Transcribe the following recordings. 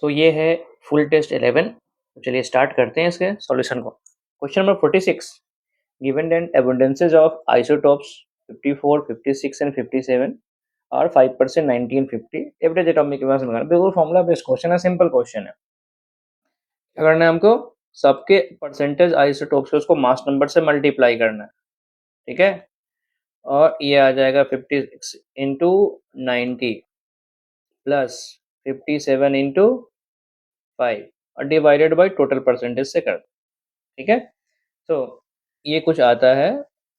सो ये है full test 11। तो चलिए स्टार्ट करते हैं इसके सॉल्यूशन को। Question number 46, given that abundances of isotopes 54, 56 and 57 are 5%, 90 and 50, average atomic mass निकालना। बिल्कुल फॉर्मूला बेस्ड क्वेश्चन है, सिंपल क्वेश्चन है। क्या करना है हमको? सबके परसेंटेज आइसोटोप्स उसको मास नंबर से मल्टीप्लाई करना है, ठीक है। और ये आ जाएगा 56 इंटू 90 प्लस 57 इंटू 5 और डिवाइडेड बाई टोटल परसेंटेज से कर, ठीक है। तो ये कुछ आता है,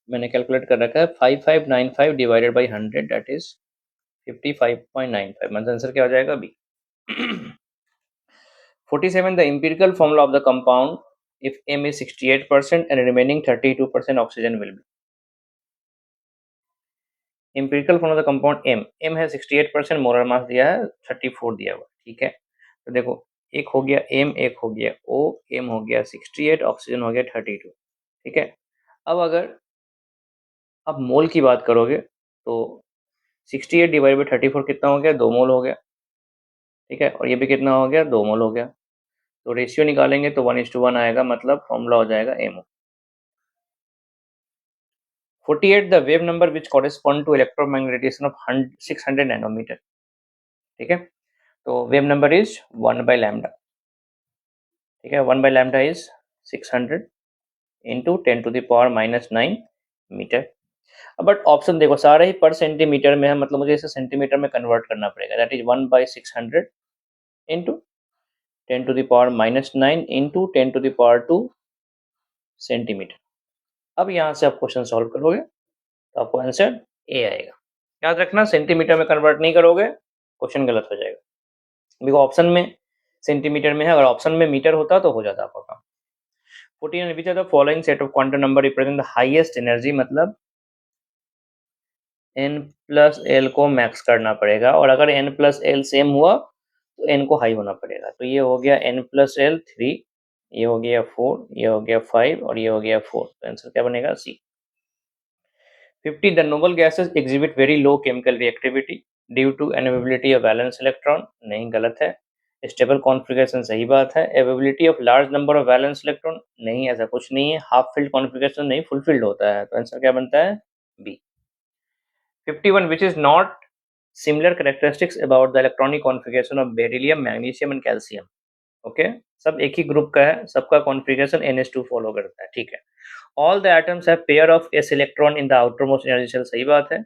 मैंने कैलकुलेट कर रखा है 5595 डिवाइडेड बाई 100 दैट इज 55.95। मतलब आंसर क्या हो जाएगा? B. 47, the empirical formula of the compound if M is 68% and remaining 32% oxygen will be। empirical formula of the compound M है 68%, मोलर मास दिया है 34 दिया हुआ, ठीक है। तो देखो एक हो गया M, एक हो गया O, M हो गया 68, ऑक्सीजन हो गया 32, ठीक है। अब अगर आप मोल की बात करोगे तो 68 डिवाइड बाई 34 कितना हो गया? 2 मोल हो गया, ठीक है। और ये भी कितना हो गया? 2 मोल हो गया। तो रेशियो निकालेंगे तो 1:1 आएगा, मतलब फॉर्मूला हो जाएगा MO। 48, the wave number which correspond to electromagnetization of 600 nanometer, ठीक है। तो wave number is 1 by lambda, ठीक है। 1 by lambda is 600 into 10⁻⁻9 metre. But option देखो सारे ही पर सेंटीमीटर में है, मतलब मुझे इसे सेंटीमीटर में कन्वर्ट करना पड़ेगा। That is 1/600 into 10⁻⁻9 into 10⁻² centimetre. अब यहाँ से आप क्वेश्चन सॉल्व करोगे तो आपको आंसर ए आएगा। याद रखना, सेंटीमीटर में कन्वर्ट नहीं करोगे क्वेश्चन गलत हो जाएगा, बिकॉज ऑप्शन में सेंटीमीटर में है, अगर ऑप्शन में मीटर होता तो हो जाता आपका काम। 14, which are the following set of quantum number represent the highest energy, मतलब n प्लस एल को मैक्स करना पड़ेगा, और अगर n प्लस एल सेम हुआ तो n को हाई होना पड़ेगा। तो ये हो गया n प्लस एल 3, ये हो गया 4, ये हो गया 5 और ये हो गया 4। तो आंसर क्या बनेगा? C. 50, the noble gases exhibit very low chemical reactivity due to unavailability of valence electron, नहीं, गलत है। स्टेबल कॉन्फ़िगरेशन, सही बात है। Availability of large number of valence electron, नहीं, ऐसा कुछ नहीं है। हाफ फिल्ड कॉन्फ़िगरेशन, नहीं, फुल फिल्ड होता है। तो आंसर क्या बनता है? B. 51, which is not similar characteristics about the electronic configuration of beryllium, magnesium and calcium। Okay, सब एक ही ग्रुप का है, सबका कॉन्फ़िगरेशन NH2 फॉलो करता है, ठीक है। All the atoms have pair of s electron in the outermost energy shell, सही बात है।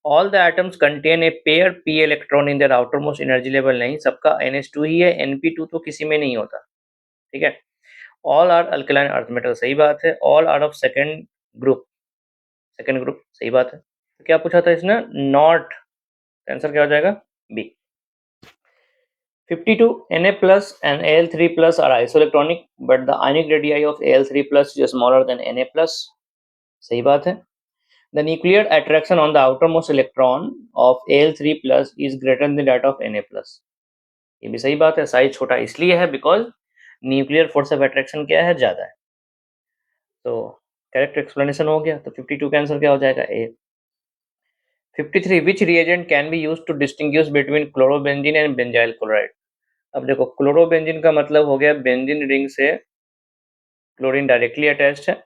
All the atoms contain a pair p electron in their outermost energy level, नहीं, सबका NH2 ही है, Np2 तो किसी में नहीं होता, ठीक है। All are alkaline earth metal, सही बात है। All are of second group, सही बात है। तो क्या पूछा था इसने? नॉट। आंसर क्या हो जाएगा? B. 52, Na plus and Al3 plus are isoelectronic, but the ionic radii of Al3 plus is smaller than Na plus, सही बात है। The nuclear attraction on the outermost electron of Al3 plus is greater than that of Na plus, ये भी सही बात है। Size छोटा इसलिए है because nuclear force of attraction क्या है? ज्यादा है। तो करेक्ट एक्सप्लेनेशन हो गया। तो 52 का आंसर क्या हो जाएगा? ए। 53, which reagent can be used to distinguish between chlorobenzene and benzyl chloride? अब देखो क्लोरोबेंजीन का मतलब हो गया बेंजीन रिंग से क्लोरीन डायरेक्टली अटैच्ड है,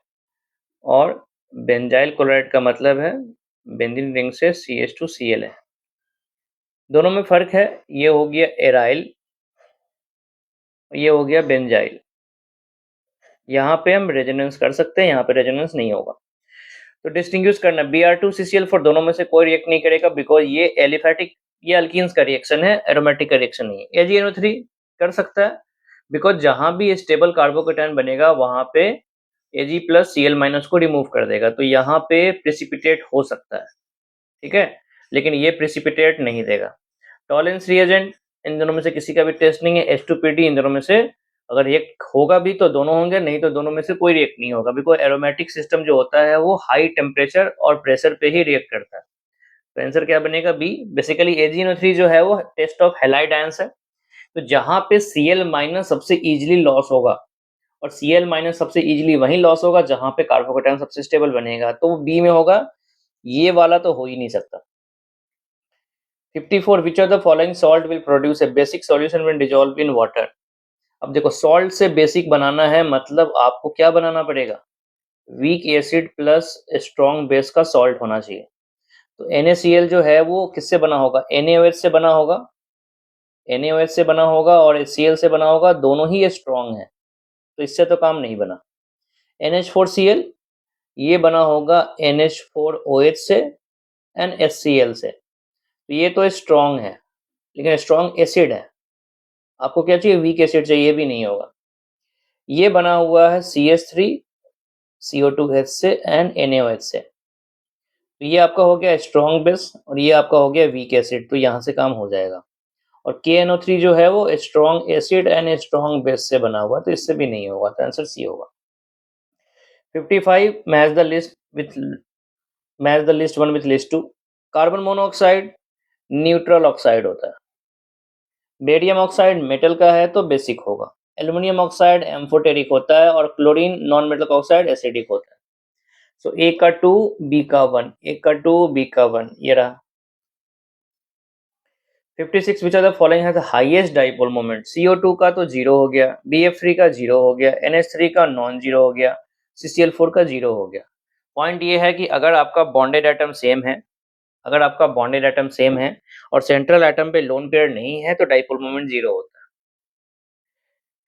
और बेंजाइल क्लोराइड का मतलब है बेंजीन रिंग से CH2Cl है। दोनों में फर्क है, ये हो गया एराइल, ये हो गया बेंजाइल। यहाँ पे हम रेजोनेंस कर सकते हैं, यहाँ पे रेजोनेंस नहीं होगा। तो डिस्टिंग्विश करना, Br2CCl4 दोनों में से कोई रिएक्ट नहीं करेगा बिकॉज ये एलिफैटिक, ये अल्कीन्स का रिएक्शन है, एरोमेटिक का रिएक्शन नहीं है। AgNO3 कर सकता है बिकॉज जहां भी स्टेबल कार्बोकेटायन बनेगा वहां पे Ag प्लस Cl- को रिमूव कर देगा, तो यहाँ पे प्रेसिपिटेट हो सकता है, ठीक है, लेकिन ये प्रेसिपिटेट नहीं देगा। टॉलेंस रिएजेंट, इन दोनों में से किसी का भी टेस्ट नहीं है। H2PD, इन दोनों में से अगर रिएक्ट होगा भी तो दोनों होंगे, नहीं तो दोनों में से कोई रिएक्ट नहीं होगा बिकॉज एरोमेटिक सिस्टम जो होता है वो हाई टेम्परेचर और प्रेशर पे ही रिएक्ट करता है। तो आंसर क्या बनेगा? बी। बेसिकली AgNO3 जो है वो टेस्ट ऑफ हैलाइड आयंस है, तो जहां पे Cl- सबसे इजीली लॉस होगा, और Cl- सबसे इजीली वहीं लॉस होगा जहां पे कार्बोकेटायन सबसे स्टेबल बनेगा, तो वो बी में होगा। ये वाला तो हो ही नहीं सकता। 54 विच of the following salt will produce a basic solution when dissolve in water. अब देखो सॉल्ट से बेसिक बनाना है मतलब आपको क्या बनाना पड़ेगा, weak acid plus strong base का सॉल्ट होना चाहिए। तो NaCl जो है वो किससे बना होगा, NaOH से बना होगा, NaOH से बना होगा और HCl से बना होगा, दोनों ही स्ट्रॉन्ग है तो इससे तो काम नहीं बना। NH4Cl ये बना होगा NH4OH से एंड HCl से, तो ये तो स्ट्रॉन्ग है लेकिन स्ट्रॉन्ग एसिड है, आपको क्या चाहिए, वीक एसिड चाहिए, ये भी नहीं होगा। ये बना हुआ है CH3 CO2H से एंड NaOH से, तो ये आपका हो गया स्ट्रॉन्ग बेस और ये आपका हो गया वीक एसिड, तो यहाँ से काम हो जाएगा। और KNO3 जो है वो strong acid and strong base से बना हुआ, तो इससे भी नहीं होगा, तो आंसर सी होगा। 55 match the list one with list two. Carbon monoxide neutral oxide होता है, बेरियम ऑक्साइड मेटल का है तो बेसिक होगा, एल्यूमिनियम ऑक्साइड एम्फोटेरिक होता है और chlorine non metal oxide acidic होता है। सो ए का 2 बी का 1, ए का 2 बी का 1, ये रहा। 56 which are the following has the highest dipole moment. CO2 का तो 0 हो गया, BF3 का 0 हो गया, NH3 का नॉन 0 हो गया, CCl4 का 0 हो गया। पॉइंट ये है कि अगर आपका बॉन्डेड एटम सेम है, अगर आपका बॉन्डेड एटम सेम है और सेंट्रल एटम पे लोन पेयर नहीं है तो डाइपोल मोमेंट 0 होता है।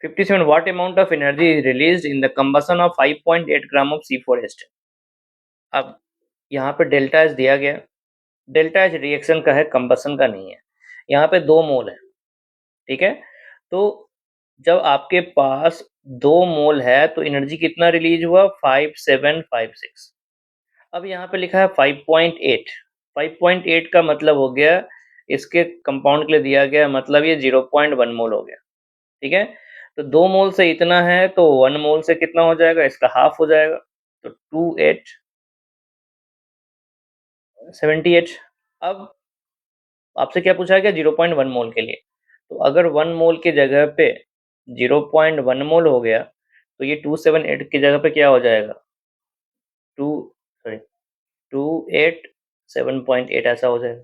57 what amount of energy is released in the combustion of 5.8 gram of C4H10। अब यहाँ पे डेल्टा एच दिया गया, डेल्टा एच रिएक्शन का है, कंबशन का नहीं है। यहाँ पे 2 मोल है, ठीक है, तो जब आपके पास 2 मोल है तो एनर्जी कितना रिलीज हुआ, 5756। अब यहाँ पे लिखा है 5.8, 5.8 का मतलब हो गया इसके कंपाउंड के लिए दिया गया, मतलब ये 0.1 मोल हो गया, ठीक है। तो 2 मोल से इतना है तो 1 मोल से कितना हो जाएगा, इसका हाफ हो जाएगा, तो 2878। अब आपसे क्या पूछा गया, 0.1 मोल के लिए, तो अगर 1 मोल की जगह पे 0.1 मोल हो गया तो ये 278 की जगह पे क्या हो जाएगा, 287.8 ऐसा हो जाएगा।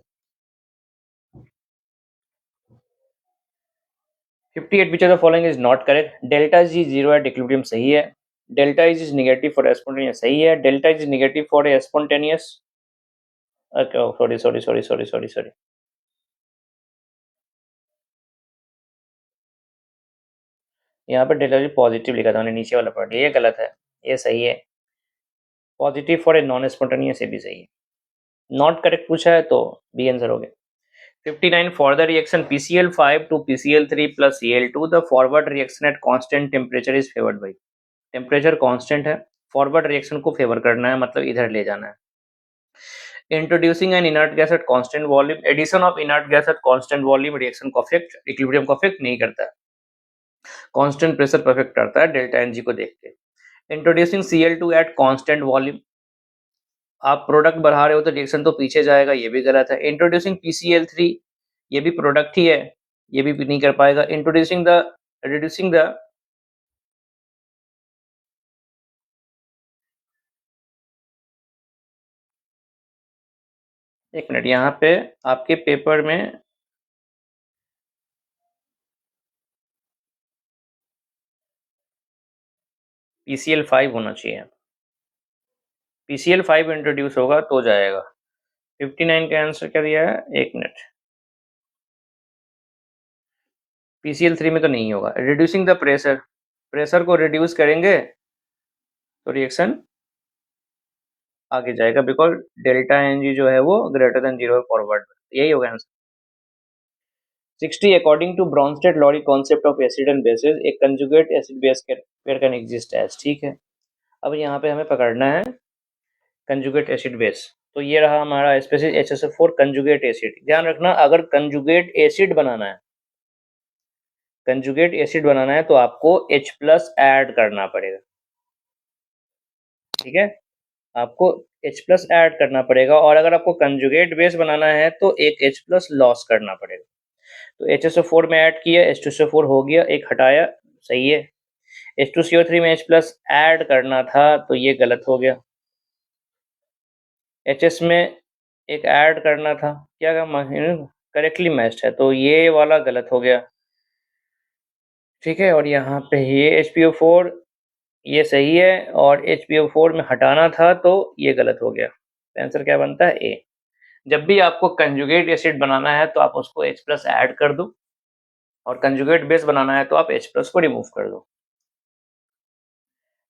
58 which are the following is not correct. Delta G 0 at equilibrium सही है, delta is negative for spontaneous सही है, delta is negative for spontaneous, sorry, यहाँ पे डेल्टा जी पॉजिटिव लिखा था मैंने, नीचे वाला पार्ट ये गलत है, ये सही है, positive for a non spontaneous ये भी सही है। नॉट करेक्ट पूछा है तो बी आंसर हो गया। 59 for the reaction PCl5 to PCl3 plus Cl2 the forward reaction at constant temperature is favored by। Temperature constant है, फॉरवर्ड रिएक्शन को फेवर करना है मतलब इधर ले जाना है। Introducing an inert gas at constant volume, addition of inert gas at constant volume reaction को अफेक्ट, इक्विलिब्रियम को अफेक्ट नहीं करता है, कांस्टेंट प्रेशर पर अफेक्ट करता है डेल्टा एनजी को देख के। Introducing Cl2 eight constant volume, आप प्रोडक्ट बढ़ा रहे हो तो रिएक्शन तो पीछे जाएगा, ये भी गलत है। इंट्रोड्यूसिंग PCl3 ये भी प्रोडक्ट ही है, ये भी नहीं कर पाएगा। इंट्रोड्यूसिंग द रिड्यूसिंग द एक मिनट, यहाँ पे आपके पेपर में PCl5 होना चाहिए, PCl5 इंट्रोड्यूस होगा तो जाएगा। 59 का आंसर क्या दिया है, एक मिनट, PCl3 में तो नहीं होगा। रिड्यूसिंग द प्रेशर, प्रेशर को रिड्यूस करेंगे तो रिएक्शन आगे जाएगा, बिकॉज डेल्टा एनजी जो है वो ग्रेटर देन 0 फॉरवर्ड, यही होगा answer. 60 according to Bronsted Lowry concept of acid and basis एक conjugate acid base pair can exist as, ठीक है। अब यहाँ पे हमें पकड़ना है कंजुगेट एसिड बेस, तो ये रहा हमारा स्पेसिस HSO4 कंजुगेट एसिड। ध्यान रखना अगर कंजुगेट एसिड बनाना है, कंजुगेट एसिड बनाना है तो आपको H+ ऐड करना पड़ेगा, ठीक है, आपको H+ ऐड करना पड़ेगा, और अगर आपको कंजुगेट बेस बनाना है तो एक H+ लॉस करना पड़ेगा। तो HSO4 में ऐड किया, H2SO4 हो गया, एक हटाया, सही है। H2CO3 में H+ ऐड करना था तो ये गलत हो गया। HS में एक ऐड करना था, क्या काम करेक्टली मैच्ड है, तो ये वाला गलत हो गया, ठीक है। और यहाँ पे ये H2O4 ये सही है, और H2O4 में हटाना था तो ये गलत हो गया। आंसर क्या बनता है? ए। जब भी आपको कंजुगेट एसिड बनाना है तो आप उसको H प्लस ऐड कर दो, और कंजुगेट बेस बनाना है तो आप H प्लस को रिमूव कर दो।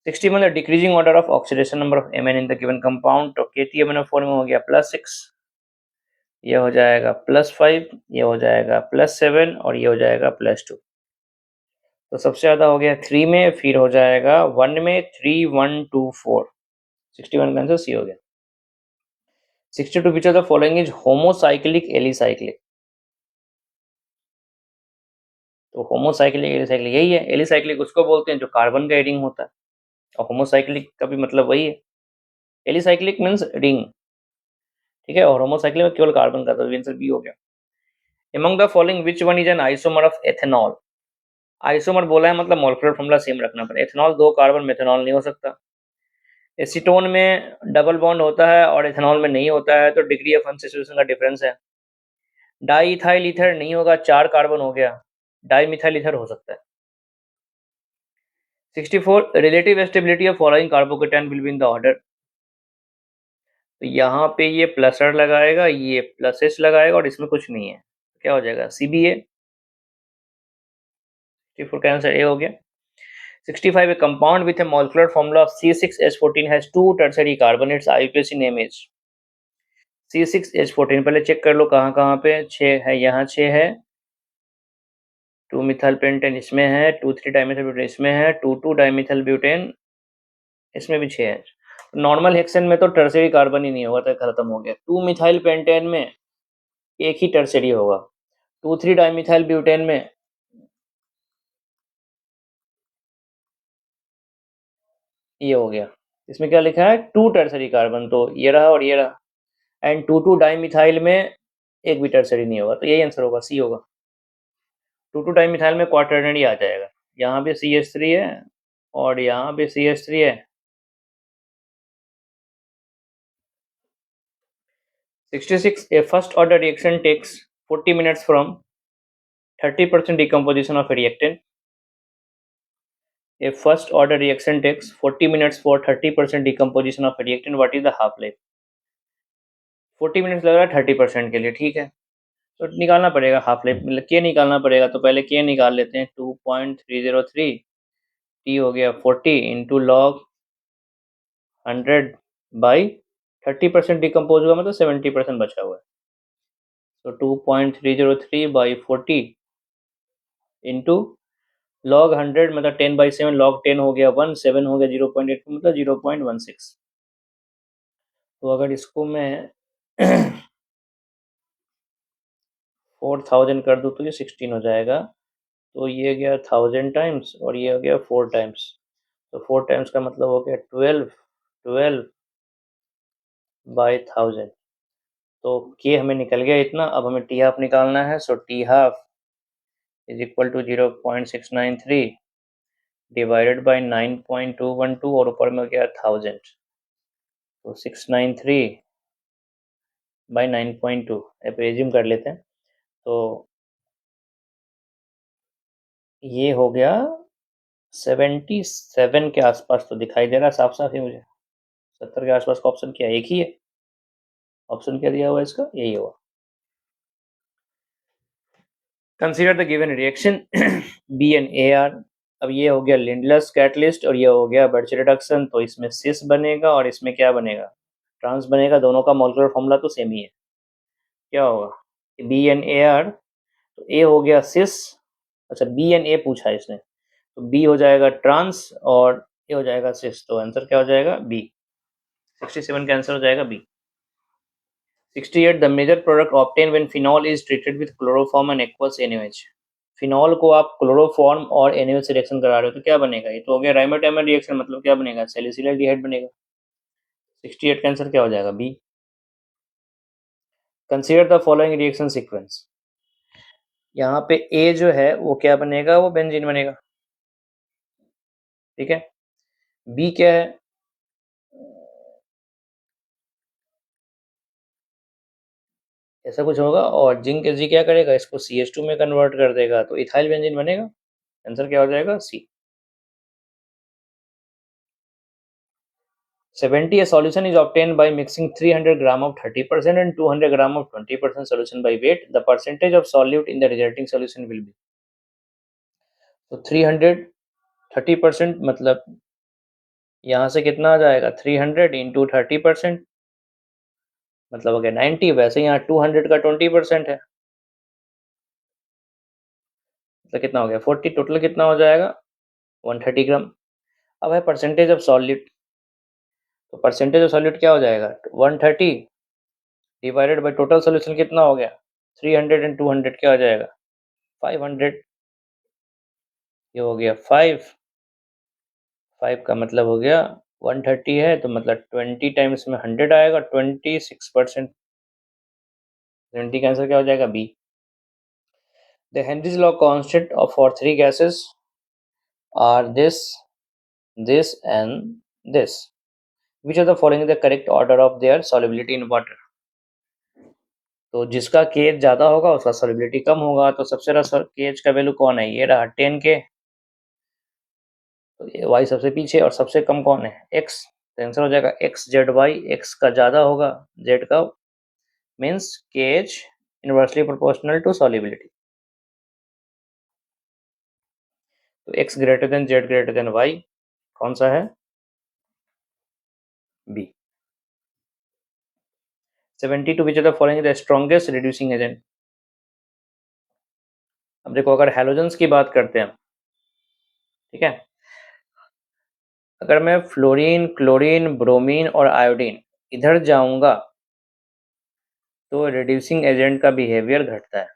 61 the decreasing order of oxidation number of Mn in the given compound, तो KTMnO4 में हो गया +6, ये हो जाएगा +5, ये हो जाएगा +7 और ये हो जाएगा +2। तो सबसे ज़्यादा हो गया 3 में, फिर हो जाएगा 1 में, 3 1 2 4, 61 का आंसर सी हो गया। 62 विच of the following is homocyclic alicyclic, तो होमोसाइक्लिक एलिसाइक्लिक यही है। एलिसाइक्लिक उसको बोलते हैं जो कार्बन का रिंग होता है, और होमोसाइक्लिक का भी मतलब वही है। एलिसाइक्लिक मीन्स रिंग, ठीक है, और होमोसाइक्लिक में केवल कार्बन का, तो आंसर बी हो गया। Among the following which one is an isomer of ethanol? Isomer बोला है मतलब मॉलिक्यूलर फॉर्मूला सेम रखना पड़ेगा। एथेनॉल 2 कार्बन, मेथेनॉल नहीं हो सकता। एसीटोन में डबल बॉन्ड होता है और एथेनॉल में नहीं होता है, तो डिग्री ऑफ अनसैचुरेशन का डिफरेंस है। डाई इथाइल ईथर नहीं होगा, 4 कार्बन हो गया। डाई मिथाइल ईथर हो सकता है। 64 relative stability of following carbocation will be in the order, तो यहाँ पे ये प्लस आर लगाएगा, ये प्लस एस लगाएगा, और इसमें कुछ नहीं है, क्या हो जाएगा? CBA। 64 का आंसर ए हो गया। 65 a compound with a molecular formula of C6H14 has 2 tertiary carbon, its IUPAC name is C6H14। पहले चेक कर लो कहाँ कहाँ पे 6 है, यहाँ 6 है, 2 मिथाइल पेंटेन इसमें है, 2,3 डाइमिथाइल ब्यूटेन इसमें है, 2,2 डाइमिथाइल ब्यूटेन इसमें भी 6 है। नॉर्मल हेक्सेन में तो टर्सरी कार्बन ही नहीं होगा, तो खत्म हो गया। 2 मिथाइल पेंटेन में एक ही टर्सरी होगा, 2,3 डाइमिथाइल ब्यूटेन में ये हो गया। इसमें क्या लिखा है? 2 टर्सरी कार्बन, तो ये रहा और ये रहा। एंड 2,2 डाइमिथाइल में एक भी टर्सरी नहीं होगा, तो यही आंसर होगा, सी होगा। 2,2 डाइमिथाइल में क्वाटरनरी आ जाएगा, यहाँ भी CH3 है और यहाँ भी CH3 है। 66 a first order reaction takes 40 minutes from 30% decomposition of a reactant. A first order reaction takes 40 minutes for 30% decomposition of a reactant. What is the half life? 40 minutes लग रहा है 30% के लिए, ठीक है, तो निकालना पड़ेगा हाफ लाइफ, मतलब के निकालना पड़ेगा। तो पहले के निकाल लेते हैं। 2.303 टी हो गया 40 इंटू लॉग 100 बाई 30% डिकम्पोज हुआ, मतलब 70% बचा हुआ है। तो 2.303 बाई 40 इंटू लॉग 100 मतलब 10/7, लॉग 10 हो गया 1, 7 हो गया 0.8, मतलब 0.16। तो अगर इसको मैं 4000 कर दूँ तो ये 16 हो जाएगा, तो ये गया 1000 टाइम्स और ये हो गया 4 टाइम्स, तो 4 टाइम्स का मतलब हो गया 12 बाई 1000। तो के हमें निकल गया इतना। अब हमें टी हाफ निकालना है, so T half is equal to 0.693 divided by 9.212, और ऊपर में हो गया 1000, तो 693 बाई 9.2, एप्रेजिम कर लेते हैं। तो ये हो गया 77 के आसपास, तो दिखाई दे रहा है साफ साफ ही मुझे। 70 के आसपास का ऑप्शन क्या है? एक ही है ऑप्शन, क्या दिया हुआ है इसका? यही होगा। Consider the given reaction B N A R. अब ये हो गया लिंडलर्स कैटलिस्ट और ये हो गया बर्च रिडक्शन, तो इसमें सिस बनेगा और इसमें क्या बनेगा? ट्रांस बनेगा। दोनों का मॉलिक्यूलर फॉर्मूला तो सेम ही है। क्या होगा? बी एन ए आर, तो ए हो गया सिस, अच्छा बी एन ए पूछा है इसने, तो बी हो जाएगा ट्रांस और ए हो जाएगा सिस, तो आंसर क्या हो जाएगा? बी। 67 का आंसर हो जाएगा B. 68 the major product obtain when phenol is treated with chloroform and aqueous NaOH। Phenol को आप क्लोरोफॉर्म और NaOH से रिएक्शन करा रहे हो तो क्या बनेगा? ये तो हो गया राइमोटैमर रिएक्शन, मतलब क्या बनेगा? सैलिसिलिक एल्डिहाइड बनेगा। 68 का आंसर क्या हो जाएगा? B. Consider the following reaction sequence. यहाँ पे ए जो है वो क्या बनेगा? वो बेंजीन बनेगा, ठीक है। बी क्या है? ऐसा कुछ होगा और जिंक Ag क्या करेगा, इसको CH2 में कन्वर्ट कर देगा, तो इथाइल बेंजीन बनेगा। आंसर क्या हो जाएगा, सी। 70 a solution is obtained by mixing 300 gram of 30% and 200 gram of 20% solution by weight. The percentage of solute in the resulting solution will be, तो 300 30% मतलब यहाँ से कितना आ जाएगा, 300 इंटू 30% मतलब हो गया 90। वैसे यहाँ 200 का 20% है, तो कितना हो गया 40। टोटल कितना हो जाएगा 130 ग्राम। अब है परसेंटेज ऑफ सॉल्यूट, तो परसेंटेज ऑफ सॉल्यूट क्या हो जाएगा 130 डिवाइडेड बाय टोटल सोल्यूशन कितना हो गया 300 एंड 200 क्या हो जाएगा 500। ये हो गया 5 का मतलब हो गया 130 है, तो मतलब 20 टाइम्स में 100 आएगा 26%। 20 का आंसर क्या हो जाएगा B. The Henry's law constant of for three gases are this and this. Which of the following is the correct order of their solubility in water? तो जिसका KH ज़्यादा होगा उसका solubility कम होगा। तो सबसे ज़्यादा KH का वैल्यू कौन है, ये रहा 10K, तो Y सबसे पीछे, और सबसे कम कौन है X। तो आंसर हो जाएगा XZY। X का ज़्यादा होगा Z का, means KH inversely proportional to solubility। तो X greater than Z greater than Y कौन सा है, B. 72 which of the following is the strongest reducing agent। अब देखो अगर हैलोजेंस की बात करते हैं, ठीक है, अगर मैं फ्लोरीन, क्लोरीन, ब्रोमीन और आयोडीन इधर जाऊंगा तो रिड्यूसिंग एजेंट का बिहेवियर घटता है।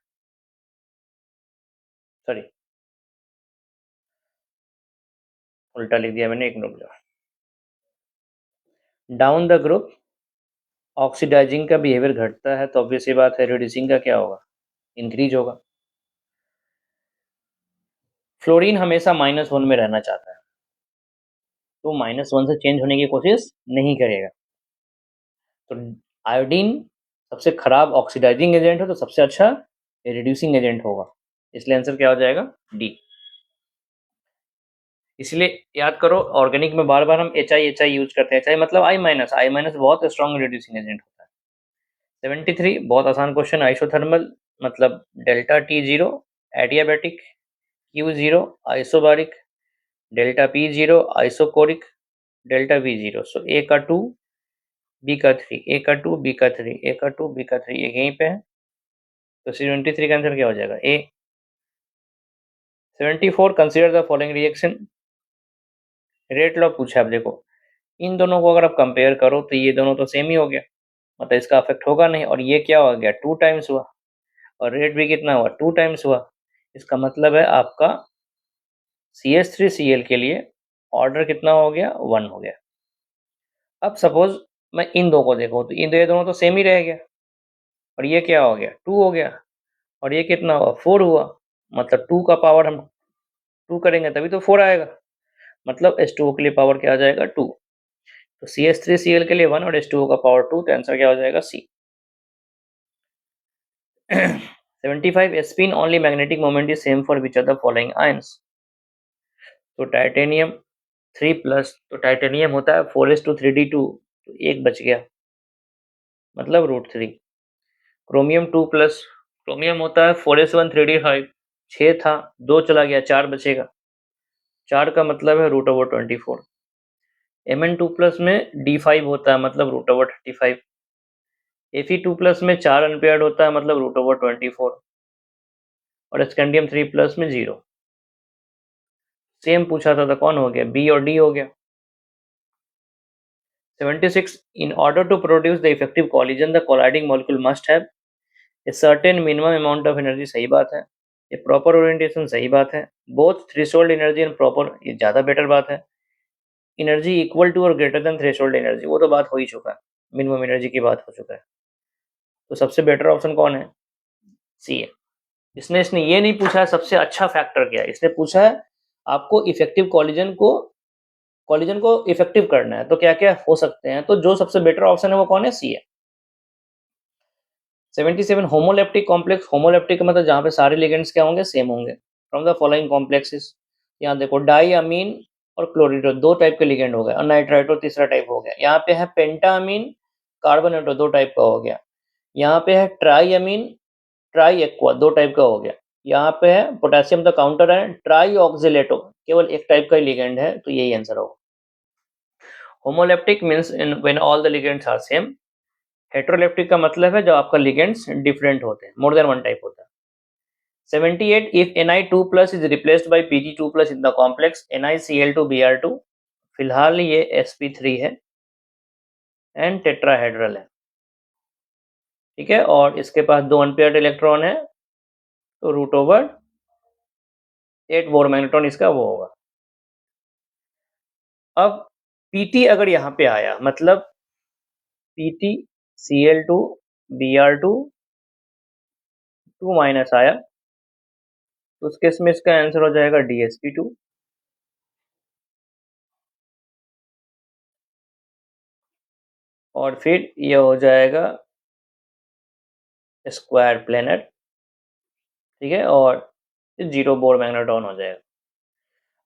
सॉरी, उल्टा लिख दिया मैंने, इग्नोर किया। डाउन द ग्रुप ऑक्सीडाइजिंग का बिहेवियर घटता है, तो ऑब्वियस ये बात है रिड्यूसिंग का क्या होगा, इंक्रीज होगा। फ्लोरीन हमेशा -1 में रहना चाहता है, तो -1 से चेंज होने की कोशिश नहीं करेगा। तो आयोडीन सबसे खराब ऑक्सीडाइजिंग एजेंट है, तो सबसे अच्छा रिड्यूसिंग एजेंट होगा, इसलिए आंसर क्या हो जाएगा डी। इसलिए याद करो ऑर्गेनिक में बार बार हम HI यूज करते हैं। HI मतलब I- बहुत स्ट्रॉन्ग रिड्यूसिंग एजेंट होता है। 73 बहुत आसान क्वेश्चन, आइसोथर्मल मतलब delta T0 adiabatic, Q0 isobaric, delta P0 isochoric, delta V0। So A का 2 B का 3, A का 2 B का 3, A का 2 B का 3, ये यहीं पे है, तो 73 का आंसर क्या हो जाएगा A। 74 consider the following reaction. Rate law पूछा है। अब देखो इन दोनों को अगर आप कंपेयर करो तो ये दोनों तो सेम ही हो गया, मतलब इसका अफेक्ट होगा नहीं, और ये क्या हो गया 2 टाइम्स हुआ, और रेट भी कितना हुआ 2 टाइम्स हुआ। इसका मतलब है आपका CH3Cl के लिए ऑर्डर कितना हो गया 1 हो गया। अब सपोज मैं इन दो को देखो तो ये दोनों तो सेम ही रह गया, और ये क्या हो गया 2 हो गया, और ये कितना हुआ 4 हुआ, मतलब 2 का पावर हम 2 करेंगे तभी तो 4 आएगा, मतलब H2O के लिए पावर क्या आ जाएगा 2। तो CH3Cl के लिए 1 और H2O का पावर 2, तो आंसर क्या हो जाएगा सी। 75 spin only magnetic moment is same for which of the following ions। तो टाइटेनियम 3+, तो टाइटेनियम होता है 4s2 3d2, तो एक बच गया मतलब √3। क्रोमियम 2+, क्रोमियम होता है 4s1 3d5, 6 था 2 चला गया 4 बचेगा, 4 का मतलब है √24। Mn2+ में d5 होता है मतलब √35। Fe2+ में 4 अनपेयर्ड होता है मतलब √24, और स्कैंडियम 3+ में 0। सेम पूछा था तो कौन हो गया बी और डी हो गया। 76 in order to produce the effective collision the colliding molecule must have a certain minimum amount of energy। सही बात है, ये प्रॉपर ओरिएंटेशन सही बात है, both threshold energy and proper ये ज़्यादा बेटर बात है, एनर्जी इक्वल टू और ग्रेटर देन थ्रेशोल्ड एनर्जी वो तो बात हो ही चुका है, मिनिमम एनर्जी की बात हो चुका है, तो सबसे बेटर ऑप्शन कौन है सी है। इसने ये नहीं पूछा है सबसे अच्छा फैक्टर क्या है, इसने पूछा है आपको इफेक्टिव कॉलिजन को इफेक्टिव करना है तो क्या क्या हो सकते हैं, तो जो सबसे बेटर ऑप्शन है वो कौन है सी है। 77 होमोलेप्टिक कॉम्प्लेक्स, होमोलेप्टिक का मतलब जहाँ पे सारे लिगेंड्स क्या होंगे, सेम होंगे। फ्रॉम द फॉलोइंग कॉम्प्लेक्सेस, यहाँ देखो डाईअमीन और क्लोरिडो दो टाइप के लिगेंड हो गए, और नाइट्राइटो तीसरा टाइप हो गया। यहाँ पे है पेंटाअमीन कार्बोनेटो दो टाइप का हो गया। यहाँ पे है ट्राईअमीन ट्राई एक्वा दो टाइप का हो गया। यहाँ पे है पोटेशियम द काउंटर है, ट्राई ऑक्सिलेटो केवल एक टाइप का लिगेंड है, तो यही आंसर होगा। Homoleptic means in when all the ligands are same. Heteroleptic का मतलब है जब आपका लिगेंड्स डिफरेंट होते हैं, मोर देन वन टाइप होता है। 78 if Ni2 plus is replaced by Pg2 plus in the complex NiCl2Br2, फिलहाल ये sp3 है एंड टेट्राहेड्रल है, ठीक है, और इसके पास दो अनपेयर्ड इलेक्ट्रॉन है, तो रूट ओवर 8 बोर मैग्नेट्रॉन इसका वो होगा। अब Pt अगर यहाँ पे आया, मतलब Pt Cl2 Br2 2 माइनस आया, तो उस केस में इसका आंसर हो जाएगा DsP2। और फिर ये हो जाएगा स्क्वायर प्लेनेट, ठीक है, और 0 बोर मैग्नेट्रॉन हो जाएगा।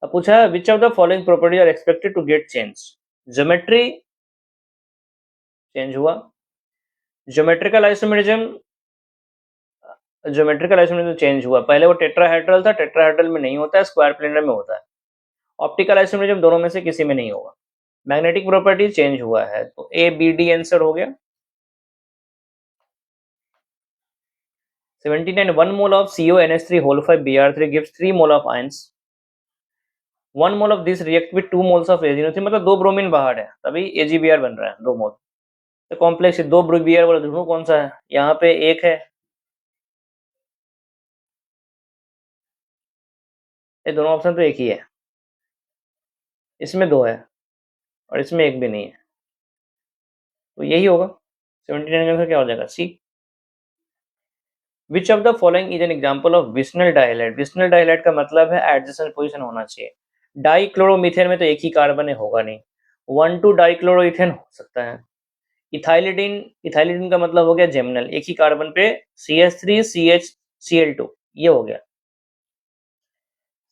अब पूछा है which of the following properties are expected to get change. Geometry change हुआ, ज्योमेट्रिकल आइसोमेरिज्म चेंज हुआ। पहले वो टेट्राहेड्रल था, टेट्राहेड्रल में नहीं होता है, स्क्वायर प्लेनर में होता है। ऑप्टिकल आइसोमेरिज्म दोनों में से किसी में नहीं होगा। मैग्नेटिक प्रॉपर्टी चेंज हुआ है, तो ए बी डी आंसर हो गया। 79 1 mole of CONH3 whole 5 Br3 gives 3 mole of ions. 1 mole of this react with 2 moles of AgNO3, मतलब दो ब्रोमीन बाहर है, तभी AgBr बन रहा है 2 मोल। तो कॉम्प्लेक्स दो Br वाला देखो कौन सा है, यहाँ पे एक है, ये दोनों ऑप्शन तो एक ही है, इसमें दो है और इसमें एक भी नहीं है, तो यही होगा। 79 का आंसर क्या हो जाएगा, C. Which of the following is an example of vicinal डाइहाइड। विस्नल डाइहाइड का मतलब है एडजेसेंट पोजीशन होना चाहिए। डाइक्लोरोमीथेन में तो एक ही कार्बन है, होगा नहीं। 1,2 डाइक्लोरोइथेन हो सकता है। इथाइलिडीन, इथाइलिडीन का मतलब हो गया जेमिनल, एक ही कार्बन पे CH3 CHCl2, ये हो गया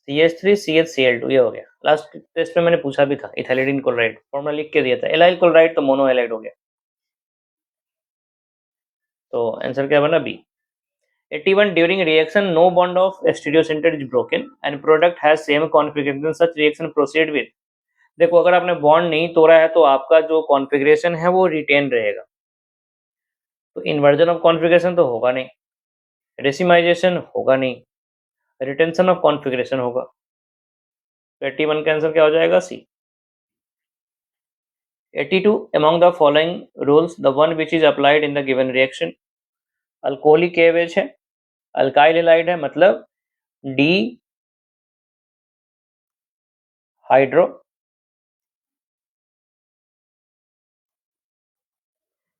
CH3 CHCl2, ये हो गया। लास्ट टेस्ट में मैंने पूछा भी था इथाइलिडीन क्लोराइड, फॉर्मूला लिख के दिया था। एलाइल क्लोराइड तो मोनोहेलाइड हो गया, तो आंसर क्या बना, B. 81 during reaction no bond of stereocenter is broken and product has same configuration, such reaction proceed with। देखो अगर आपने बॉन्ड नहीं तोड़ा है तो आपका जो कॉन्फ़िगरेशन है वो रिटेन रहेगा, तो इन्वर्जन ऑफ कॉन्फ़िगरेशन तो होगा नहीं, रेसिमाइजेशन होगा नहीं, रिटेंशन ऑफ कॉन्फ़िगरेशन होगा। तो 81 का आंसर क्या हो जाएगा, सी। 82 among the following rules the one which is applied in the given reaction। Alcoholic KOH है, अल्काइल हैलाइड है, मतलब डी हाइड्रो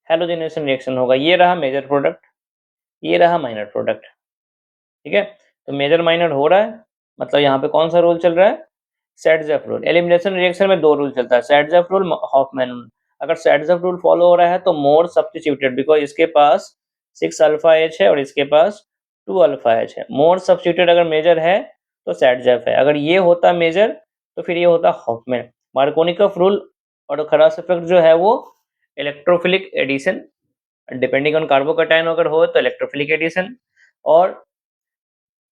हेलोजिनेशन रिएक्शन होगा। ये रहा मेजर प्रोडक्ट, ये रहा माइनर प्रोडक्ट, ठीक है। तो मेजर माइनर हो रहा है, मतलब यहाँ पे कौन सा रूल चल रहा है, सैडजेफ रूल। एलिमिनेशन रिएक्शन में दो रूल चलता है, सैडजेफ रूल, हॉफमैन रूल। अगर सैडजेफ रूल फॉलो हो रहा है तो मोर सब्स्टिट्यूटेड, बिकॉज इसके पास 6 अल्फा एच है और इसके पास 2 अल्फा एच है। मोर सब्स्टिट्यूटेड अगर मेजर है तो सैडजेफ है, अगर ये होता मेजर तो फिर ये होता हॉफमैन। मार्कोनिकॉफ रूल और खरास इफेक्ट जो है वो electrophilic addition, depending on carbocation अगर हो तो इलेक्ट्रोफिलिक एडिशन, और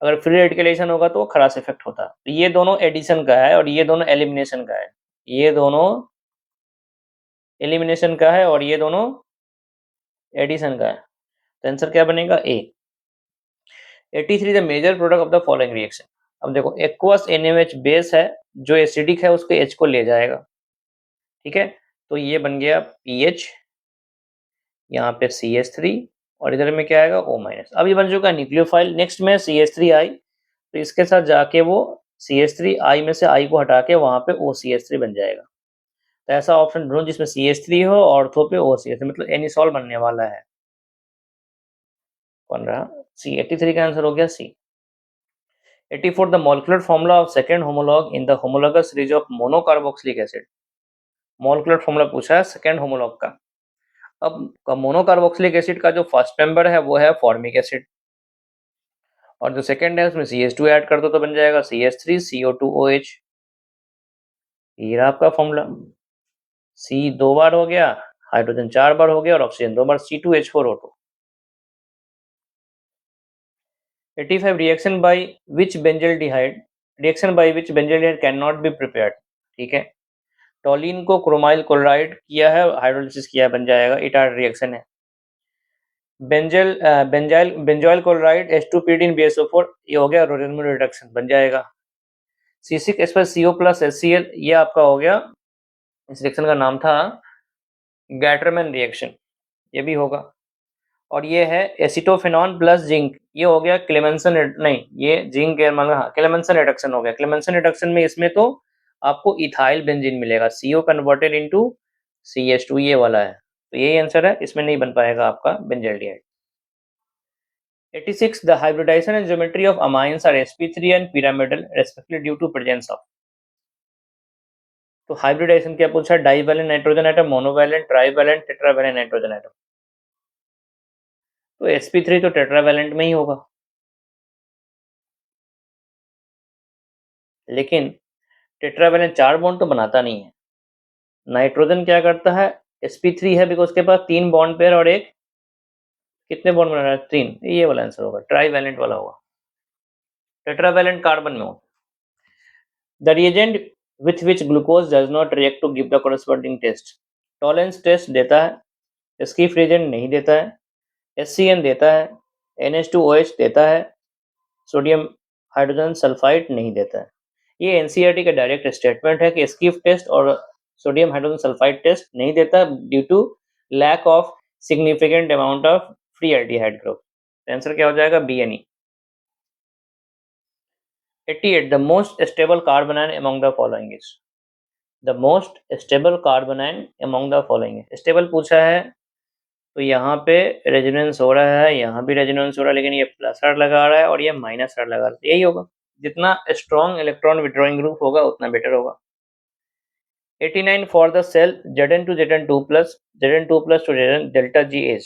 अगर फ्री रेडिकलेशन होगा तो खरास इफेक्ट होता है। तो ये दोनों एडिशन का है और ये दोनों एलिमिनेशन का है, ये दोनों एलिमिनेशन का है और ये दोनों एडिशन का है। तो आंसर क्या बनेगा, A. 83 the major product of the following reaction. अब देखो एक्वस NaOH बेस है, जो एसिडिक है उसके H को ले जाएगा, ठीक है, तो ये बन गया PH, यहाँ पे CH3 और इधर में क्या आएगा O-। अब ये बन चुका है न्यूक्लियोफाइल। नेक्स्ट में CH3I, तो इसके साथ जाके वो CH3I में से I को हटा के वहां पे OCH3 बन जाएगा। तो ऐसा ऑप्शन ढूंढो जिसमें CH3 हो, ऑर्थो पे OCH3, मतलब एनिसॉल बनने वाला है। कौन रहा, सी। 83 का आंसर हो गया सी। 84 the molecular formula of second homologue in the homologous series of monocarboxylic acid. Molecular formula पूछा है सेकंड होमोलॉग का। अब मोनोकार्बोक्सिलिक एसिड का जो फर्स्ट मेंबर है वो है फॉर्मिक एसिड, और जो सेकंड है उसमें CH2 ऐड कर दो तो बन जाएगा CH3CO2OH। ये रहा आपका फॉर्मूला। C 2 बार हो गया, हाइड्रोजन 4 बार हो गया और oxygen 2 bar, C2H4O2। 85 reaction by which benzaldehyde can not be prepared. ठीक है, टोलिन को क्रोमाइल क्लोराइड किया है, हाइड्रोलिसिस किया है, बन जाएगा इटार रिएक्शन है। बेंजोइल क्लोराइड H2 BSO4, ये हो गया रोडेनमल रिडक्शन, बन जाएगा। C6H5CO प्लस HCl, ये आपका हो गया, इस रिएक्शन का नाम था गैटरमैन रिएक्शन, ये भी होगा। और ये है एसिटोफेनॉन प्लस जिंक, ये हो गया क्लेमेंसन, नहीं ये जिंक क्लेमेंसन रिडक्शन हो गया। क्लेमेंसन रिडक्शन में इसमें तो आपको इथाइल बेंजीन मिलेगा, CO कन्वर्टेड इनटू CH2, ये वाला है, तो यही आंसर है, इसमें नहीं बन पाएगा आपका benzaldehyde. 86 the hybridization and geometry of amines are sp3 and pyramidal respectively due to presence of। तो हाइब्रिडाइजेशन क्या पूछा, divalent nitrogen atom, monovalent, trivalent, tetravalent nitrogen atom. तो sp3 तो टेट्रावैलेंट में ही होगा, लेकिन टेट्रावैलेंट 4 बॉन्ड तो बनाता नहीं है। नाइट्रोजन क्या करता है, sp3 है बिकॉज उसके पास 3 बॉन्ड पेयर और एक, कितने बॉन्ड बना रहा है, 3, ये वाला आंसर होगा, ट्राइवैलेंट वाला होगा, टेट्रावैलेंट कार्बन में होगा। The reagent with which glucose does not react to give the corresponding test। Tollens test देता है, स्कीफ reagent नहीं देता है, SCN देता है, NH2OH देता है, सोडियम हाइड्रोजन सल्फाइड नहीं देता है। ये NCERT का डायरेक्ट स्टेटमेंट है कि स्कीफ टेस्ट और सोडियम हाइड्रोजन सल्फाइड टेस्ट नहीं देता due to lack of significant amount of free aldehyde group. Answer क्या हो जाएगा, BNE। 88 the most stable carbanion among the following is। the most stable carbanion among the following is। stable पूछा है तो यहाँ पे रेजोनेंस हो रहा है, यहाँ भी रेजोनेंस हो रहा है, लेकिन ये प्लस R लगा रहा है और ये माइनस R लगा रहा है, यही होगा। जितना स्ट्रॉन्ग इलेक्ट्रॉन विड्रॉइंग ग्रुप होगा उतना बेटर होगा। 89 for the cell Zn to Zn2 plus Zn2 plus to Zn delta GH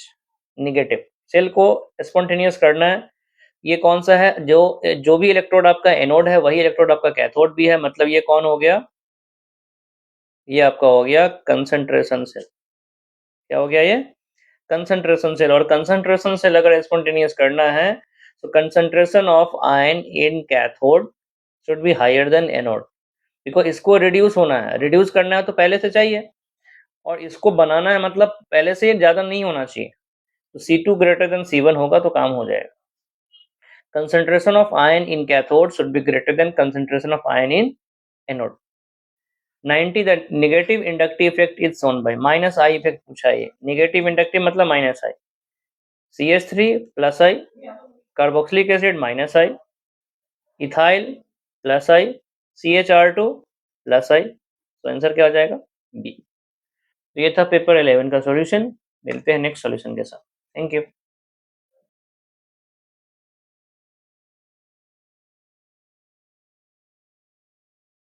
negative. Cell को स्पॉन्टेनियस करना है, ये कौन सा है, जो भी इलेक्ट्रोड आपका एनोड है वही इलेक्ट्रोड आपका कैथोड भी है, मतलब ये कौन हो गया, ये आपका हो गया कंसंट्रेशन सेल। क्या हो गया, ये कंसंट्रेशन सेल। और कंसंट्रेशन सेल अगर स्पॉन्टेनियस करना है तो concentration of ion in cathode should be higher than anode, because इसको रिड्यूस होना है, रिड्यूस करना है तो पहले से चाहिए, और इसको बनाना है मतलब पहले से ज्यादा नहीं होना चाहिए, तो C2 ग्रेटर देन C1 होगा तो काम हो जाएगा। concentration of ion in cathode should be greater than concentration of ion in anode। 90 the negative inductive effect is shown by minus I effect पूछा है, negative inductive मतलब minus I, CH3 plus I, carboxylic acid minus I, ethyl plus I, CHR2 plus I, तो answer क्या हो जाएगा, B। तो ये था पेपर 11 का सॉल्यूशन, मिलते हैं नेक्स्ट सॉल्यूशन के साथ, थैंक यू।